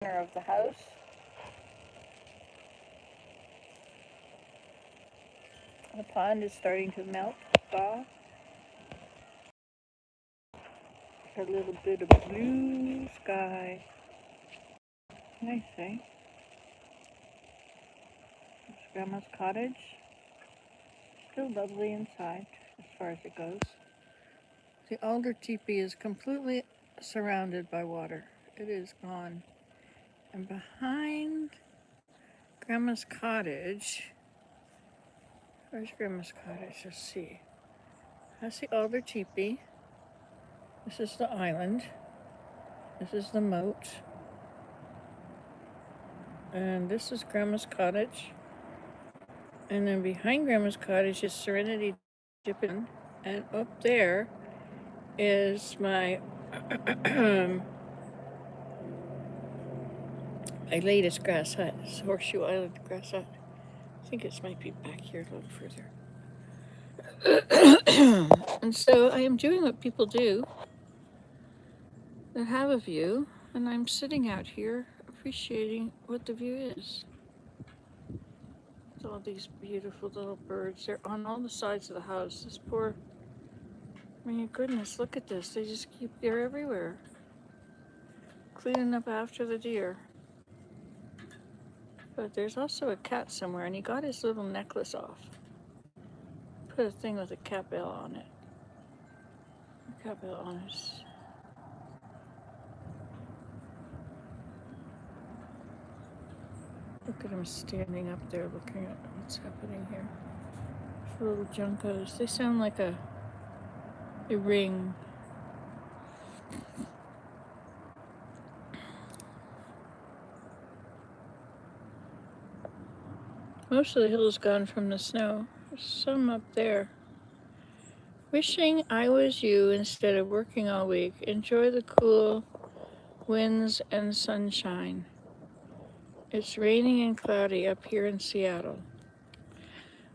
Of the house. The pond is starting to melt, thaw. A little bit of blue sky. Nice, eh? It's Grandma's cottage. Still lovely inside, as far as it goes. The alder teepee is completely surrounded by water. It is gone. And behind Grandma's cottage, where's Grandma's cottage? Let's see. That's the alder teepee. This is the island. This is the moat. And this is Grandma's cottage. And then behind Grandma's cottage is Serenity Dippin'. And up there is my my latest grass hut. It's Horseshoe Island grass hut. I think it might be back here a little further. And so I am doing what people do that have a view, and I'm sitting out here appreciating what the view is. With all these beautiful little birds. They're on all the sides of the house. This poor, I mean, goodness, look at this. They're everywhere. Cleaning up after the deer. But there's also a cat somewhere, and he got his little necklace off. Put a thing with a cat bell on it. A cat bell on his. Look at him standing up there looking at what's happening here. These little juncos. They sound like a ring. Most of the hill is gone from the snow. There's some up there. Wishing I was you instead of working all week. Enjoy the cool winds and sunshine. It's raining and cloudy up here in Seattle.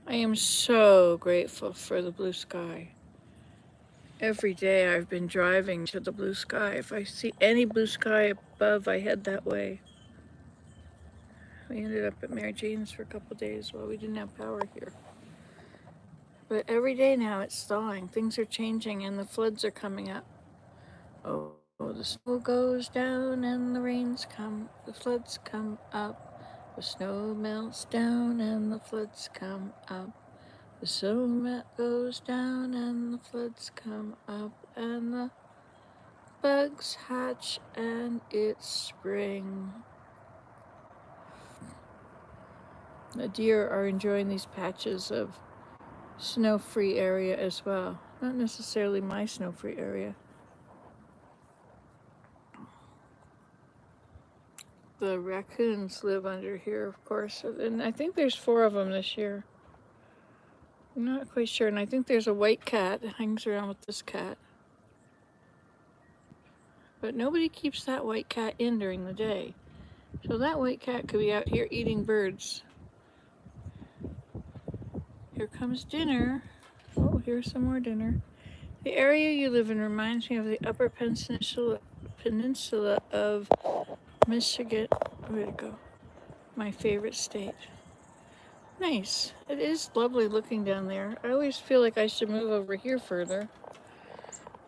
I am so grateful for the blue sky. Every day I've been driving to the blue sky. If I see any blue sky above, I head that way. We ended up at Mary Jane's for a couple days while we didn't have power here. But every day now it's thawing. Things are changing and the floods are coming up. Oh, the snow goes down and the rains come. The floods come up. The snow melts down and the floods come up. The snow goes down and the floods come up. And the bugs hatch and it's spring. The deer are enjoying these patches of snow-free area as well. Not necessarily my snow-free area. The raccoons live under here, of course, and I think there's 4 of them this year. I'm not quite sure, and I think there's a white cat that hangs around with this cat. But nobody keeps that white cat in during the day. So that white cat could be out here eating birds. Here comes dinner. Oh, here's some more dinner. The area you live in reminds me of the Upper Peninsula of Michigan. Where'd it go? My favorite state. Nice. It is lovely looking down there. I always feel like I should move over here further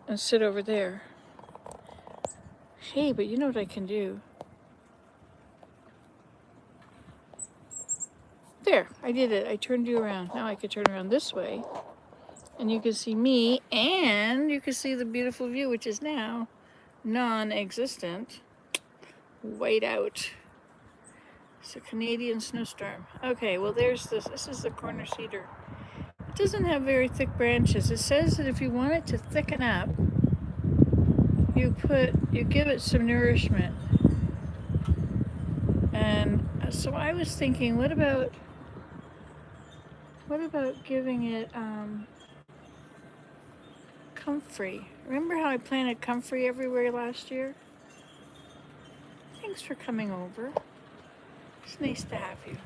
and sit over there. Hey, but you know what I can do? There, I did it. I turned you around. Now I can turn around this way. And you can see me, and you can see the beautiful view, which is now non-existent. White out. It's a Canadian snowstorm. Okay, well there's this. This is the corner cedar. It doesn't have very thick branches. It says that if you want it to thicken up, you give it some nourishment. And so I was thinking, what about giving it comfrey? Remember how I planted comfrey everywhere last year? Thanks for coming over. It's nice to have you.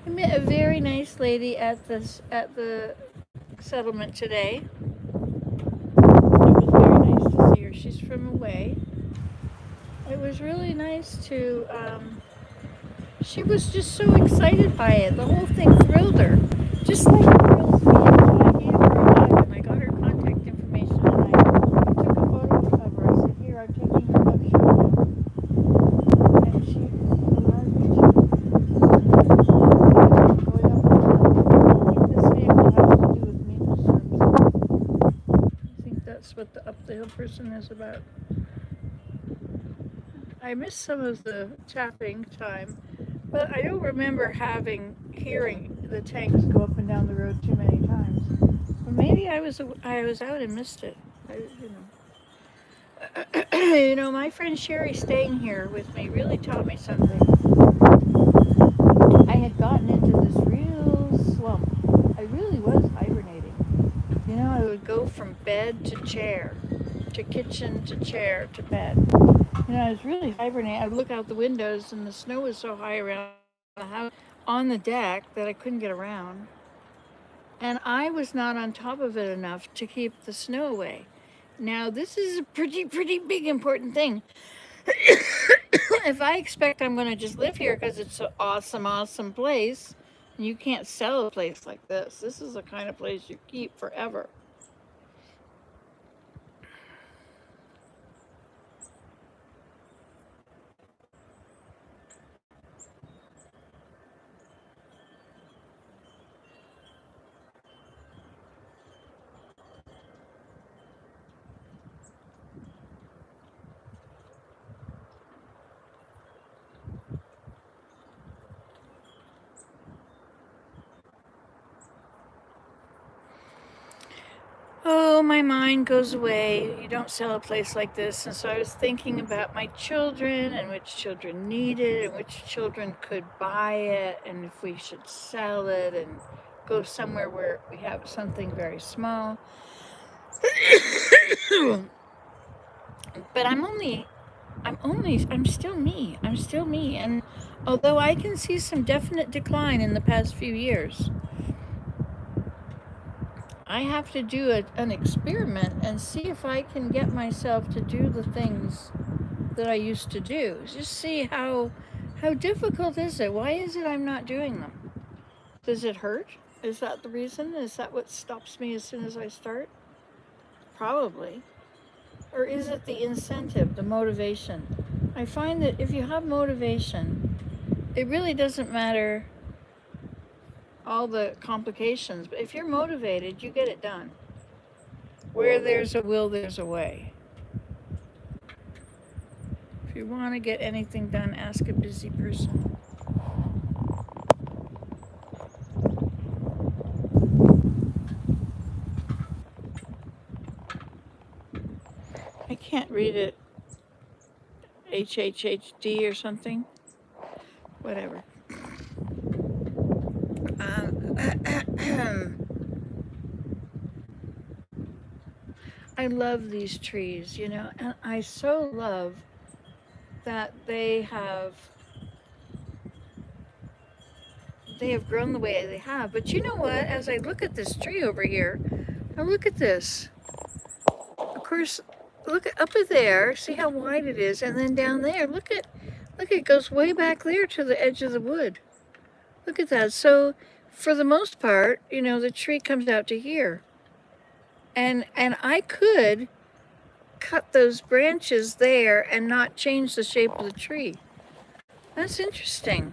I met a very nice lady at the settlement today. It was very nice to see her. She's from away. I it was really nice to, she was just so excited by it. The whole thing thrilled her. Just like it thrills me. So I gave her a hug and I got her contact information and I took a photo of her. I said, here, I'm taking her up shopping. And she allowed me to going up with her. I think this vehicle has to do with maple syrup. I think that's what the up the hill person is about. I missed some of the tapping time, but I don't remember hearing the tanks go up and down the road too many times. But maybe I was out and missed it. You know, my friend Sherry staying here with me really taught me something. I had gotten into this real slump. I really was hibernating. You know, I would go from bed to chair, to kitchen to chair to bed. You know, I was really hibernating. I'd look out the windows and the snow was so high around the house on the deck that I couldn't get around. And I was not on top of it enough to keep the snow away. Now, this is a pretty big important thing. If I expect I'm going to just live here because it's an awesome place, and you can't sell a place like this. This is the kind of place you keep forever. Oh, my mind goes away. You don't sell a place like this. And so I was thinking about my children and which children need it and which children could buy it and if we should sell it and go somewhere where we have something very small. But I'm still me. I'm still me. And although I can see some definite decline in the past few years, I have to do an experiment and see if I can get myself to do the things that I used to do. Just see how difficult is it? Why is it I'm not doing them? Does it hurt? Is that the reason? Is that what stops me as soon as I start? Probably. Or is it the incentive, the motivation? I find that if you have motivation, it really doesn't matter all the complications, but if you're motivated, you get it done. Where there's a will, there's a way. If you want to get anything done, ask a busy person. I can't read it. HHHD or something. Whatever. I love these trees, you know, and I so love that they have grown the way they have. But you know what? As I look at this tree over here, now look at this. Of course, look up at there. See how wide it is, and then down there, look, it goes way back there to the edge of the wood. Look at that. So, for the most part, you know, the tree comes out to here, and I could cut those branches there and not change the shape of the tree. That's interesting.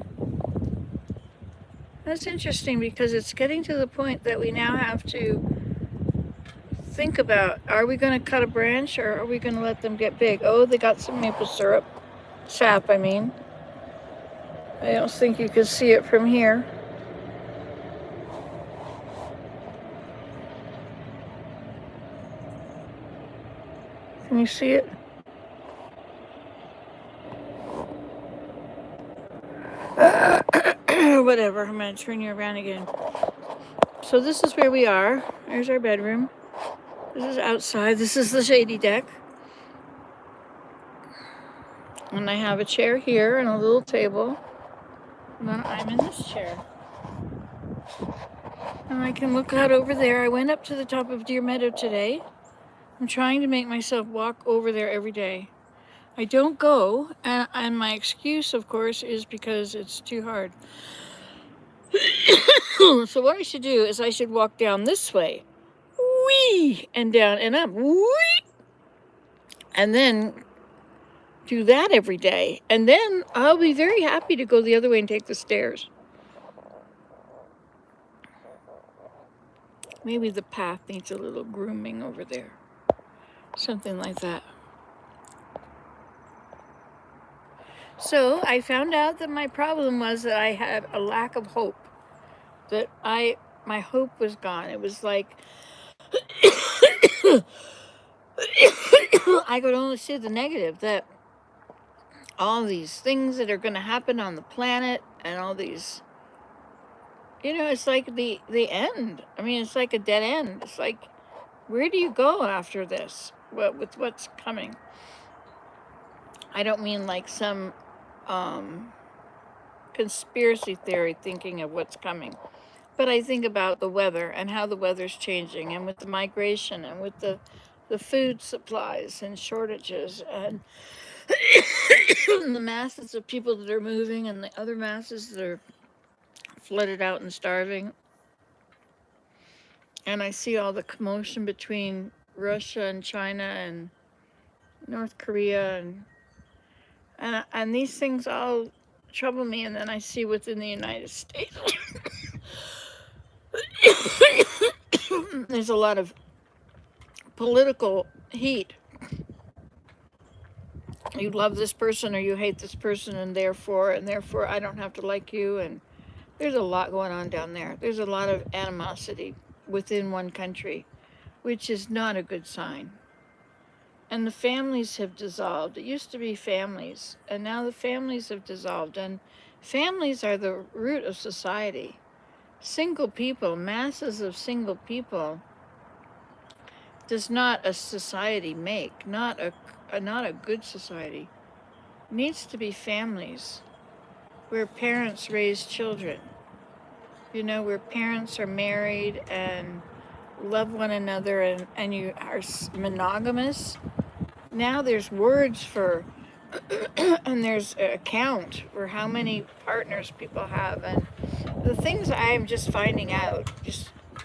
That's interesting because it's getting to the point that we now have to think about, are we going to cut a branch or are we going to let them get big? Oh, they got some maple syrup. Sap, I mean. I don't think you can see it from here. Can you see it? Whatever, I'm going to turn you around again. So this is where we are. There's our bedroom. This is outside. This is the shady deck. And I have a chair here and a little table. And then I'm in this chair. And I can look out over there. I went up to the top of Deer Meadow today. I'm trying to make myself walk over there every day. I don't go, and my excuse, of course, is because it's too hard. So what I should do is I should walk down this way, wee, and down and up, wee, and then do that every day. And then I'll be very happy to go the other way and take the stairs. Maybe the path needs a little grooming over there. Something like that. So I found out that my problem was that I had a lack of hope. That my hope was gone. It was like I could only see the negative, that all these things that are going to happen on the planet and all these, it's like the end. I mean, it's like a dead end. It's like, where do you go after this? With what's coming? I don't mean like some conspiracy theory thinking of what's coming, but I think about the weather and how the weather's changing, and with the migration, and with the food supplies and shortages, and the masses of people that are moving, and the other masses that are flooded out and starving. And I see all the commotion between Russia and China and North Korea, and these things all trouble me. And then I see within the United States there's a lot of political heat. You love this person or you hate this person, and therefore I don't have to like you. And there's a lot going on down there. There's a lot of animosity within one country, which is not a good sign. And the families have dissolved. It used to be families, and now the families have dissolved. And families are the root of society. Single people, masses of single people, does not a society make. Not a good society. It needs to be families where parents raise children. Where parents are married and love one another, and you are monogamous. Now there's words for, and there's a count for how many partners people have. And the things I'm just finding out,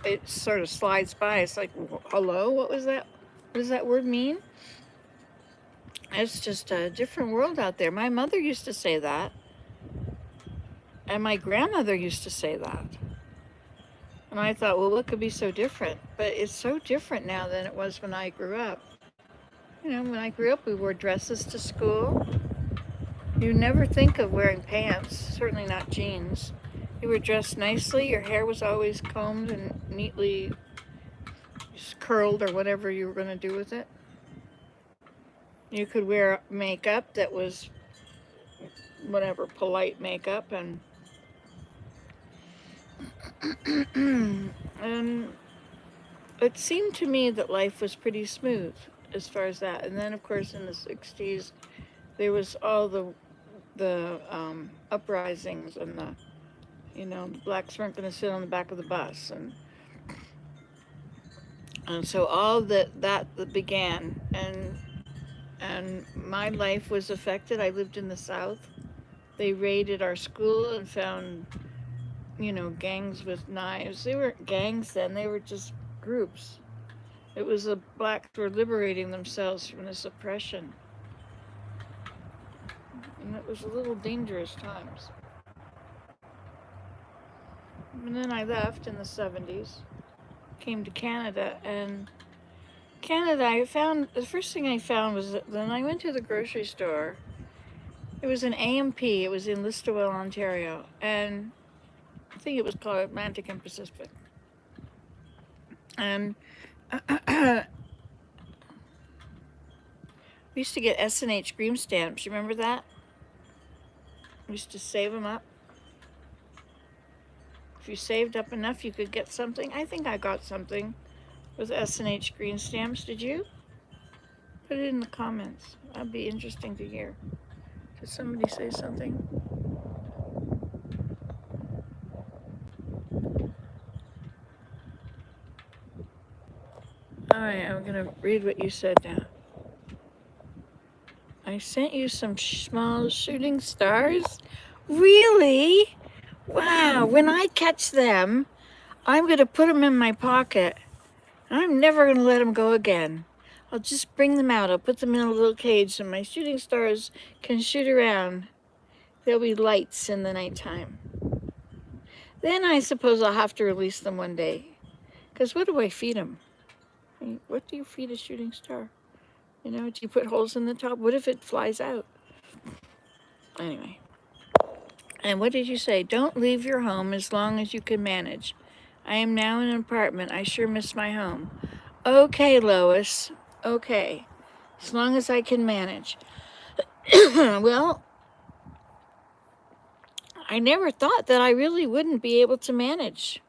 it sort of slides by. It's like, hello, what was that? What does that word mean? It's just a different world out there. My mother used to say that. And my grandmother used to say that. And I thought, well, what could be so different? But it's so different now than it was when I grew up. When I grew up, we wore dresses to school. You never think of wearing pants, certainly not jeans. You were dressed nicely. Your hair was always combed and neatly curled, or whatever you were going to do with it. You could wear makeup that was whatever, polite makeup, and and it seemed to me that life was pretty smooth as far as that. And then, of course, in the 60s, there was all the uprisings, and the blacks weren't going to sit on the back of the bus, and so all that began, and my life was affected. I lived in the South. They raided our school and found gangs with knives. They weren't gangs then, they were just groups. It was the blacks were liberating themselves from this oppression. And it was a little dangerous times. And then I left in the 70s, came to Canada, and Canada, the first thing I found was that when I went to the grocery store, it was an AMP, it was in Listowel, Ontario, and I think it was called Atlantic and Pacific. And we used to get S&H green stamps. You remember that? We used to save them up. If you saved up enough, you could get something. I think I got something with S&H green stamps. Did you? Put it in the comments. That'd be interesting to hear. Did somebody say something? All right, I'm going to read what you said now. I I sent you some small shooting stars. Really? Wow, when I catch them, I'm going to put them in my pocket. I'm never going to let them go again. I'll just bring them out. I'll put them in a little cage so my shooting stars can shoot around. There'll be lights in the nighttime. Then I suppose I'll have to release them one day. Because what do I feed them? I mean, what do you feed a shooting star? You know, do you put holes in the top? What if it flies out? Anyway. And what did you say? Don't leave your home as long as you can manage. I am now in an apartment. I sure miss my home. Okay, Lois. Okay. As long as I can manage. Well, I never thought that I really wouldn't be able to manage.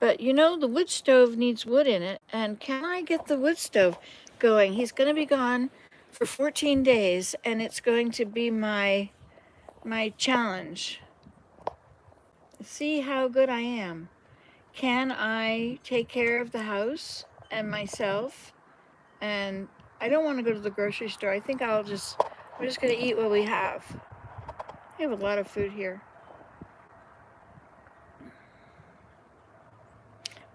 But you know, the wood stove needs wood in it. And can I get the wood stove going? He's going to be gone for 14 days, and it's going to be my challenge. See how good I am. Can I take care of the house and myself? And I don't want to go to the grocery store. I think we're just going to eat what we have. We have a lot of food here.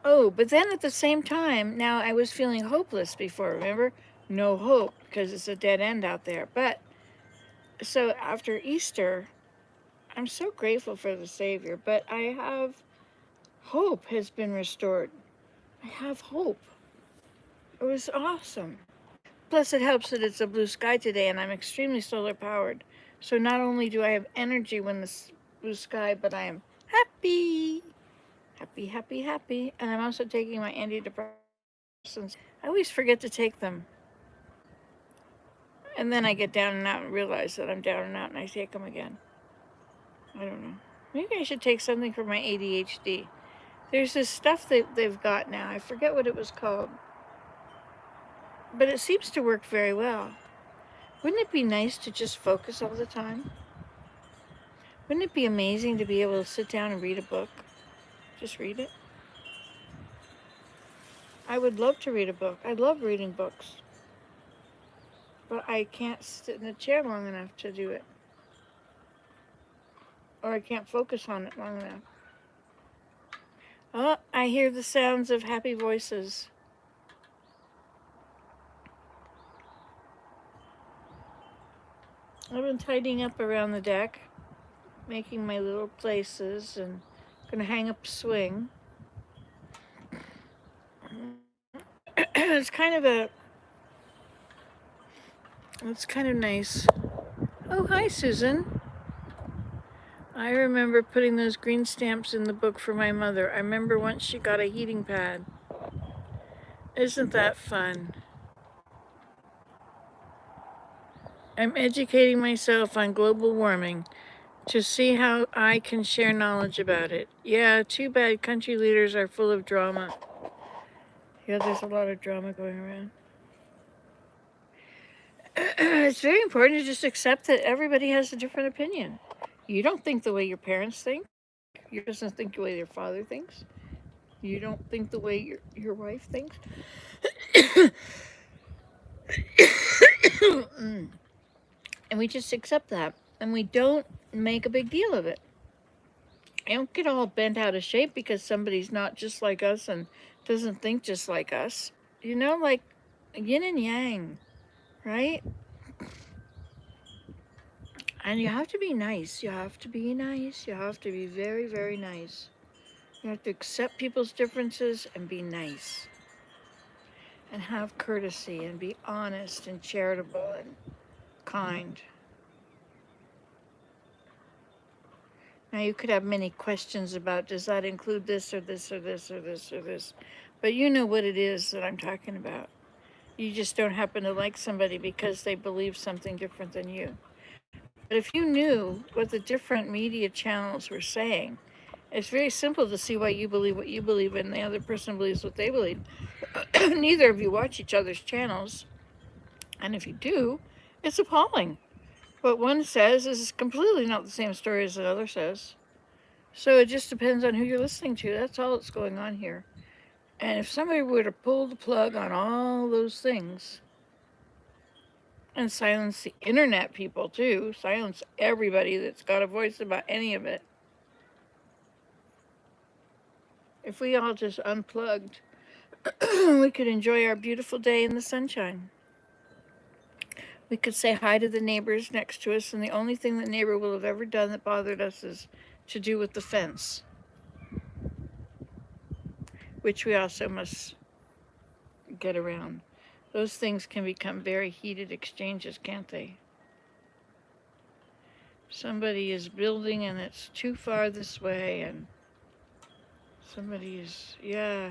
Oh, but then at the same time, now I was feeling hopeless before, remember? No hope, because it's a dead end out there. But, so after Easter, I'm so grateful for the Savior, but I have hope has been restored. I have hope. It was awesome. Plus, it helps that it's a blue sky today, and I'm extremely solar powered. So not only do I have energy when the blue sky, but I am happy. Happy, happy, happy. And I'm also taking my antidepressants. I always forget to take them. And then I get down and out and realize that I'm down and out, and I take them again. I don't know. Maybe I should take something for my ADHD. There's this stuff that they've got now. I forget what it was called. But it seems to work very well. Wouldn't it be nice to just focus all the time? Wouldn't it be amazing to be able to sit down and read a book? Just read it. I would love to read a book. I love reading books. But I can't sit in a chair long enough to do it. Or I can't focus on it long enough. Oh, I hear the sounds of happy voices. I've been tidying up around the deck, making my little places, and gonna hang up a swing. It's kind of nice. Oh, hi, Susan. I remember putting those green stamps in the book for my mother. I remember once she got a heating pad. Isn't that fun? I'm educating myself on global warming to see how I can share knowledge about it. Yeah, too bad country leaders are full of drama. Yeah, there's a lot of drama going around. It's very important to just accept that everybody has a different opinion. You don't think the way your parents think. You doesn't think the way your father thinks. You don't think the way your wife thinks. And we just accept that. And we don't make a big deal of it. I don't get all bent out of shape because somebody's not just like us and doesn't think just like us. You know, like yin and yang, right? And you have to be nice. You have to be nice. You have to be very, very nice. You have to accept people's differences and be nice. And have courtesy and be honest and charitable and kind. Now you could have many questions about, does that include this or this or this or this or this? But you know what it is that I'm talking about. You just don't happen to like somebody because they believe something different than you. But if you knew what the different media channels were saying, it's very simple to see why you believe what you believe and the other person believes what they believe. Neither of you watch each other's channels. And if you do, it's appalling. What one says is completely not the same story as another says. So it just depends on who you're listening to. That's all that's going on here. And if somebody were to pull the plug on all those things, And silence the internet people too. Silence everybody that's got a voice about any of it. If we all just unplugged, we could enjoy our beautiful day in the sunshine. We could say hi to the neighbors next to us, and the only thing the neighbor will have ever done that bothered us is to do with the fence, which we also must get around. Those things can become very heated exchanges, can't they? Somebody is building and it's too far this way, and somebody is, yeah.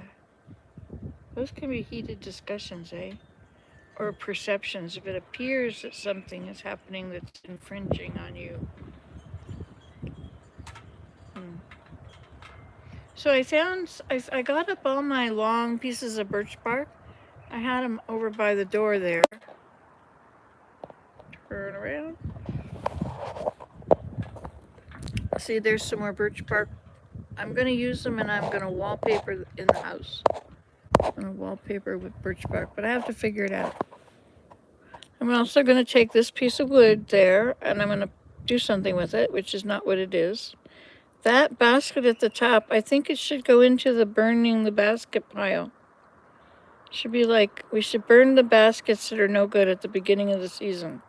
Those can be heated discussions, eh? Or perceptions if it appears that something is happening that's infringing on you. So I got up all my long pieces of birch bark. I had them over by the door there. Turn around. See, there's some more birch bark. I'm going to use them and I'm going to wallpaper in the house. I'm going to wallpaper with birch bark, but I have to figure it out. I'm also going to take this piece of wood there and I'm going to do something with it, which is not what it is. That basket at the top, I think it should go into the burning the basket pile. Should be like, we should burn the baskets that are no good at the beginning of the season.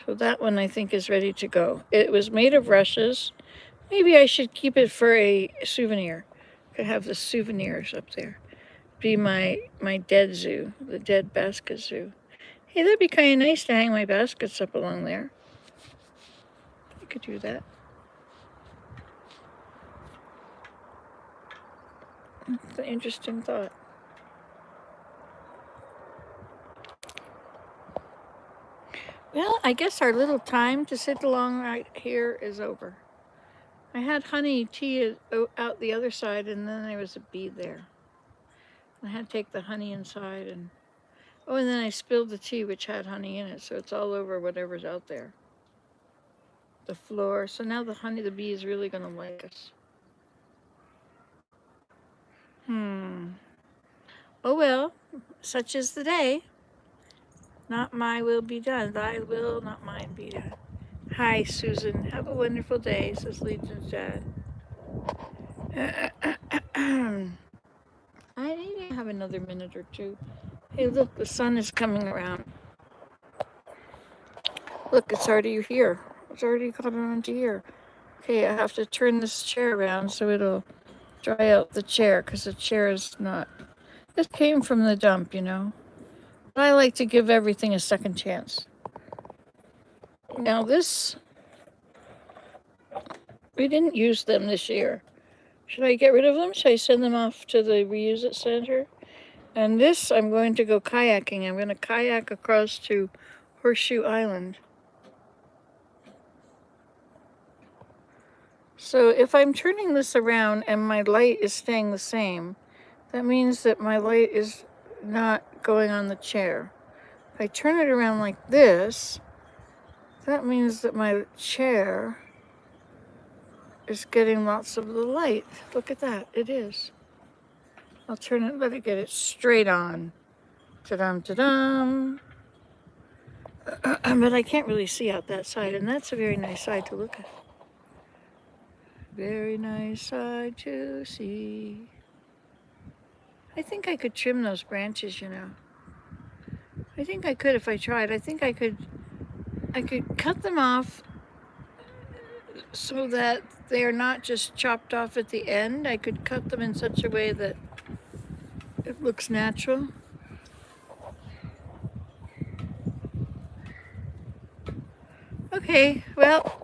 So that one I think is ready to go. It was made of rushes. Maybe I should keep it for a souvenir. Could have the souvenirs up there. Be my dead zoo, the dead basket zoo. Hey, that'd be kind of nice to hang my baskets up along there. I could do that. It's an interesting thought. Well, I guess our little time to sit along right here is over. I had honey tea out the other side, and then there was a bee there. I had to take the honey inside, and and then I spilled the tea, which had honey in it, so it's all over whatever's out there. The floor. So now the bee is really going to like us. Oh well, such is the day. Not my will be done. Thy will, not mine, be done. Hi, Susan. Have a wonderful day, says Legion's dad. I need to have another minute or two. Hey, look, the sun is coming around. Look, it's already here. It's already coming around to here. Okay, I have to turn this chair around so it'll dry out the chair, because the chair is not... It came from the dump, you know. But I like to give everything a second chance. Now this... We didn't use them this year. Should I get rid of them? Should I send them off to the Reuse It Center? And this, I'm going to go kayaking. I'm going to kayak across to Horseshoe Island. So if I'm turning this around and my light is staying the same, that means that my light is not going on the chair. If I turn it around like this, that means that my chair is getting lots of the light. Look at that, it is. I'll turn it, let it get it straight on. Ta-dum, ta-dum. But I can't really see out that side, and that's a very nice side to look at. Very nice side to see. I think I could trim those branches, you know. I think I could if I tried. I think I could cut them off so that they are not just chopped off at the end. I could cut them in such a way that it looks natural. Okay, well,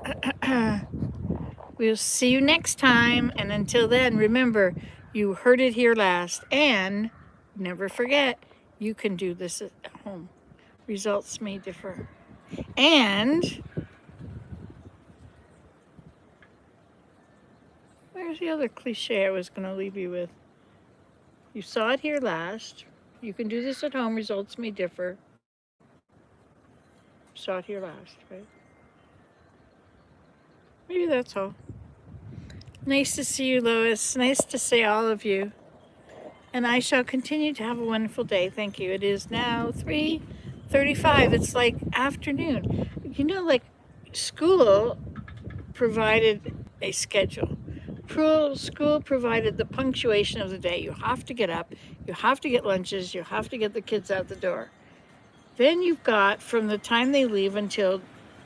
we'll see you next time. And until then, remember, you heard it here last. And never forget, you can do this at home. Results may differ. And where's the other cliche I was going to leave you with? You saw it here last. You can do this at home. Results may differ. Saw it here last, right? Maybe that's all. Nice to see you, Lois. Nice to see all of you. And I shall continue to have a wonderful day. Thank you. It is now 3 35. It's like afternoon. You know, like school provided a schedule. School provided the punctuation of the day. You have to get up, you have to get lunches, you have to get the kids out the door. Then you've got from the time they leave until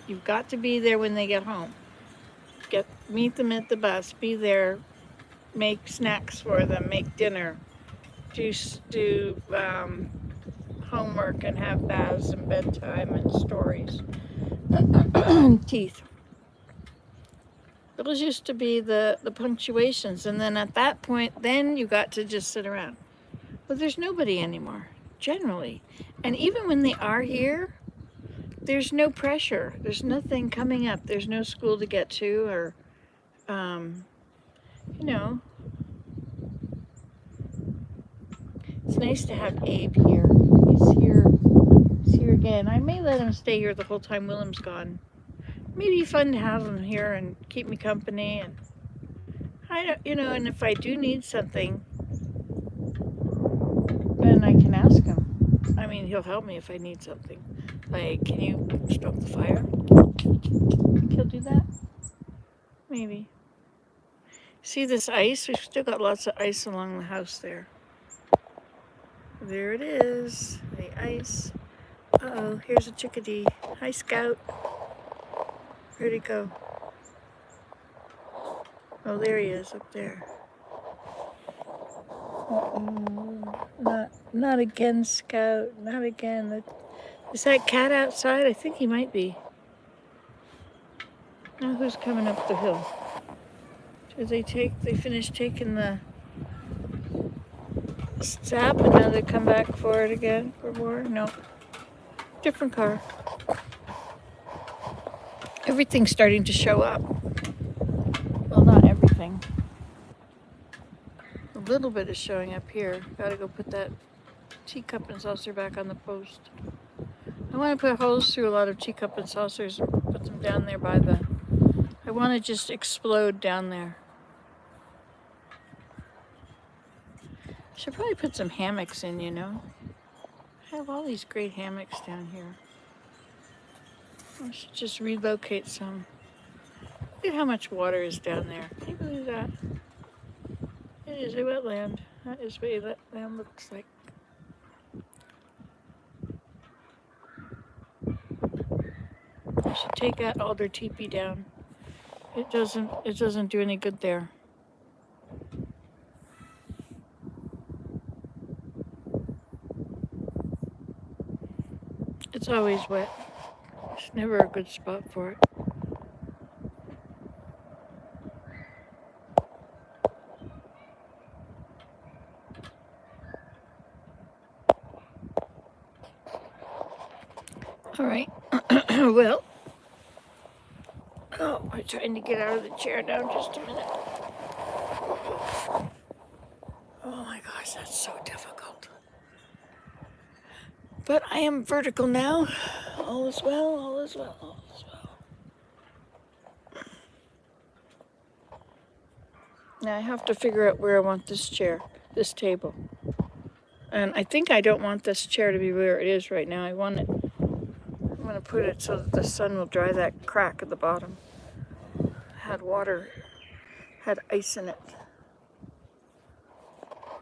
you've got to be there when they get home. Meet them at the bus, be there, make snacks for them, make dinner, do homework and have baths and bedtime and stories. Teeth. Those used to be the punctuations, and then at that point, then you got to just sit around. But there's nobody anymore, generally. And even when they are here, there's no pressure. There's nothing coming up. There's no school to get to, or, you know. It's nice to have Abe here. He's here. He's here again. I may let him stay here the whole time Willem's gone. Maybe fun to have him here and keep me company. And I don't, and if I do need something, then I can ask him. I mean, he'll help me if I need something. Like, can you stoke the fire? Think he'll do that? Maybe. See this ice? We've still got lots of ice along the house there. There it is, the ice. Uh-oh, here's a chickadee. Hi, Scout. Where'd he go? Oh, there he is, up there. Uh-oh, not again, Scout, not again. Is that cat outside? I think he might be. Now who's coming up the hill? Did they finish taking the sap and now they come back for it again for more? No. Different car. Everything's starting to show up. Well, not everything. A little bit is showing up here. Gotta go put that teacup and saucer back on the post. I want to put holes through a lot of teacup and saucers and put them down there by the... I want to just explode down there. I should probably put some hammocks in, I have all these great hammocks down here. I should just relocate some. Look at how much water is down there. Can you believe that? It is a wetland. That is what that land looks like. I should take that alder teepee down. It doesn't do any good there. It's always wet. It's never a good spot for it. All right. Well, I'm trying to get out of the chair now. Just a minute. Oh my gosh, that's so difficult. But I am vertical now. All is well, all is well, all is well. Now I have to figure out where I want this this table. And I think I don't want this chair to be where it is right now. I'm going to put it so that the sun will dry that crack at the bottom. Had ice in it.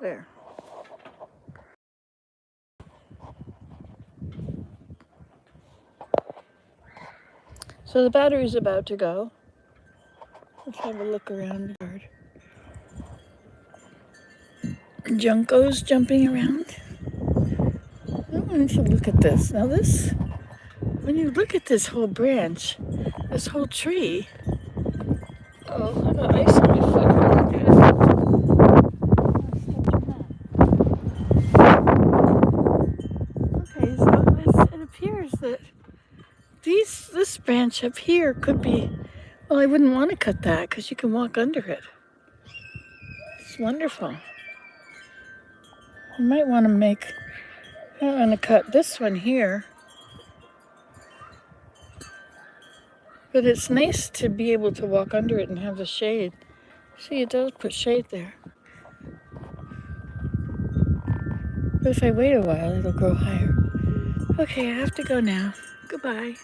There. So the battery's about to go. Let's have a look around the yard. Junco's jumping around. I want you to look at this. Now when you look at this whole branch, this whole tree, oh, I got ice on my foot. Okay, so it appears that this branch up here could be, well, I wouldn't want to cut that because you can walk under it. It's wonderful. You might want to I want to cut this one here. But it's nice to be able to walk under it and have the shade. See, it does put shade there. But if I wait a while, it'll grow higher. Okay, I have to go now. Goodbye.